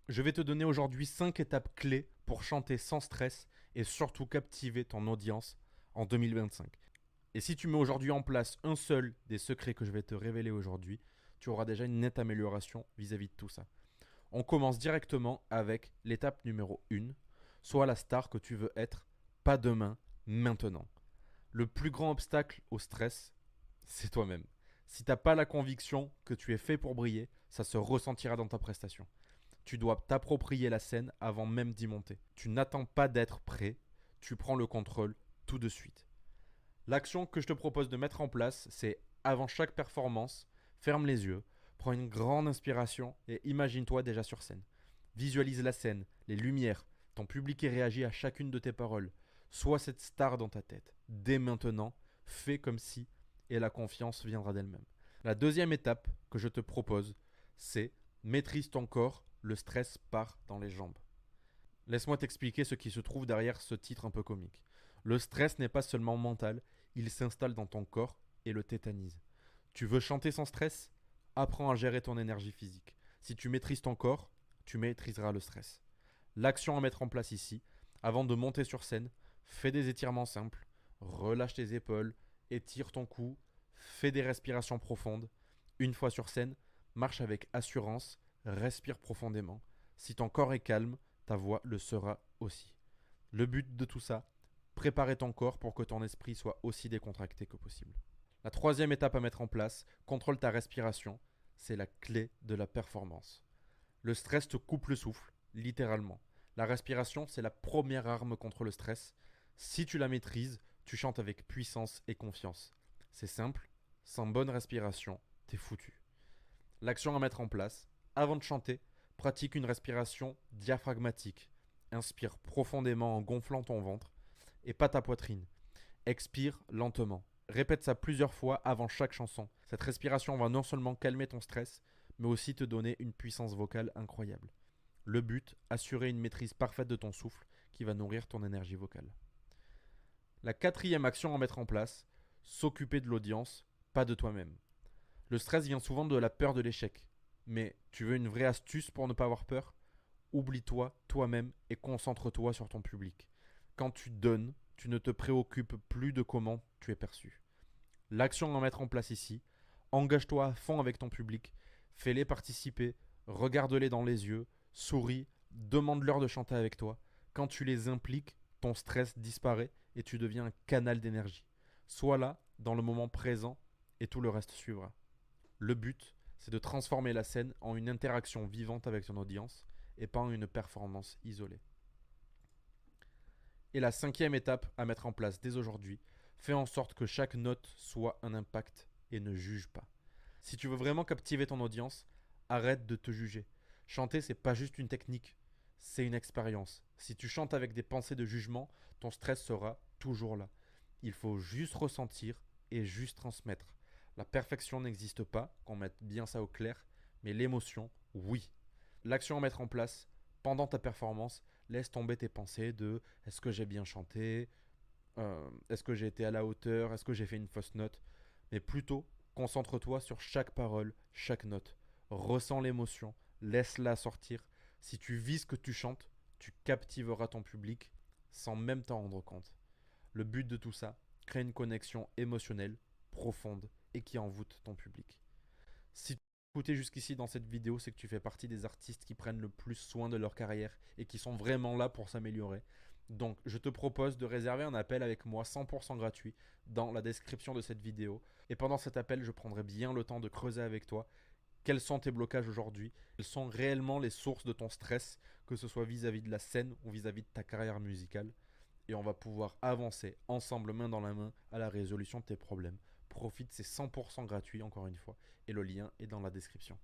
Je vais te donner aujourd'hui 5 étapes clés pour chanter sans stress et surtout captiver ton audience en 2025. Et si tu mets aujourd'hui en place un seul des secrets que je vais te révéler aujourd'hui, tu auras déjà une nette amélioration vis-à-vis de tout ça. On commence directement avec l'étape numéro 1, soit la star que tu veux être, pas demain, maintenant. Le plus grand obstacle au stress, c'est toi-même. Si tu n'as pas la conviction que tu es fait pour briller, ça se ressentira dans ta prestation. Tu dois t'approprier la scène avant même d'y monter. Tu n'attends pas d'être prêt, tu prends le contrôle tout de suite. L'action que je te propose de mettre en place, c'est avant chaque performance, ferme les yeux, prends une grande inspiration et imagine-toi déjà sur scène. Visualise la scène, les lumières, ton public y réagit à chacune de tes paroles. Sois cette star dans ta tête. Dès maintenant, fais comme si et la confiance viendra d'elle-même. La deuxième étape que je te propose, c'est maîtrise ton corps, le stress part dans les jambes. Laisse-moi t'expliquer ce qui se trouve derrière ce titre un peu comique. Le stress n'est pas seulement mental, il s'installe dans ton corps et le tétanise. Tu veux chanter sans stress? Apprends à gérer ton énergie physique. Si tu maîtrises ton corps, tu maîtriseras le stress. L'action à mettre en place ici, avant de monter sur scène, fais des étirements simples, relâche tes épaules, étire ton cou, fais des respirations profondes. Une fois sur scène, marche avec assurance, respire profondément. Si ton corps est calme, ta voix le sera aussi. Le but de tout ça, préparer ton corps pour que ton esprit soit aussi décontracté que possible. La troisième étape à mettre en place, contrôle ta respiration, c'est la clé de la performance. Le stress te coupe le souffle, littéralement. La respiration, c'est la première arme contre le stress. Si tu la maîtrises, tu chantes avec puissance et confiance. C'est simple, sans bonne respiration, t'es foutu. L'action à mettre en place, avant de chanter, pratique une respiration diaphragmatique. Inspire profondément en gonflant ton ventre et pas ta poitrine. Expire lentement. Répète ça plusieurs fois avant chaque chanson. Cette respiration va non seulement calmer ton stress, mais aussi te donner une puissance vocale incroyable. Le but, assurer une maîtrise parfaite de ton souffle qui va nourrir ton énergie vocale. La quatrième action à mettre en place, s'occuper de l'audience, pas de toi-même. Le stress vient souvent de la peur de l'échec. Mais tu veux une vraie astuce pour ne pas avoir peur? Oublie-toi toi-même et concentre-toi sur ton public. Quand tu donnes, tu ne te préoccupes plus de comment tu es perçu. L'action à mettre en place ici, engage-toi à fond avec ton public, fais-les participer, regarde-les dans les yeux, souris, demande-leur de chanter avec toi. Quand tu les impliques, ton stress disparaît et tu deviens un canal d'énergie. Sois là, dans le moment présent, et tout le reste suivra. Le but, c'est de transformer la scène en une interaction vivante avec ton audience et pas en une performance isolée. Et la cinquième étape à mettre en place dès aujourd'hui, fais en sorte que chaque note soit un impact et ne juge pas. Si tu veux vraiment captiver ton audience, arrête de te juger. Chanter, c'est pas juste une technique, c'est une expérience. Si tu chantes avec des pensées de jugement, ton stress sera toujours là. Il faut juste ressentir et juste transmettre. La perfection n'existe pas, qu'on mette bien ça au clair, mais l'émotion, oui. L'action à mettre en place pendant ta performance, laisse tomber tes pensées de est-ce que j'ai bien chanté, est-ce que j'ai été à la hauteur, est-ce que j'ai fait une fausse note, mais plutôt concentre-toi sur chaque parole, chaque note. Ressens l'émotion, laisse-la sortir. Si tu vis ce que tu chantes, tu captiveras ton public sans même t'en rendre compte. Le but de tout ça, créer une connexion émotionnelle, profonde et qui envoûte ton public. Si tu as écouté jusqu'ici dans cette vidéo, c'est que tu fais partie des artistes qui prennent le plus soin de leur carrière et qui sont vraiment là pour s'améliorer. Donc, je te propose de réserver un appel avec moi 100% gratuit dans la description de cette vidéo. Et pendant cet appel, je prendrai bien le temps de creuser avec toi quels sont tes blocages aujourd'hui, quelles sont réellement les sources de ton stress, que ce soit vis-à-vis de la scène ou vis-à-vis de ta carrière musicale. Et on va pouvoir avancer ensemble, main dans la main, à la résolution de tes problèmes. Profite, c'est 100% gratuit, encore une fois, et le lien est dans la description.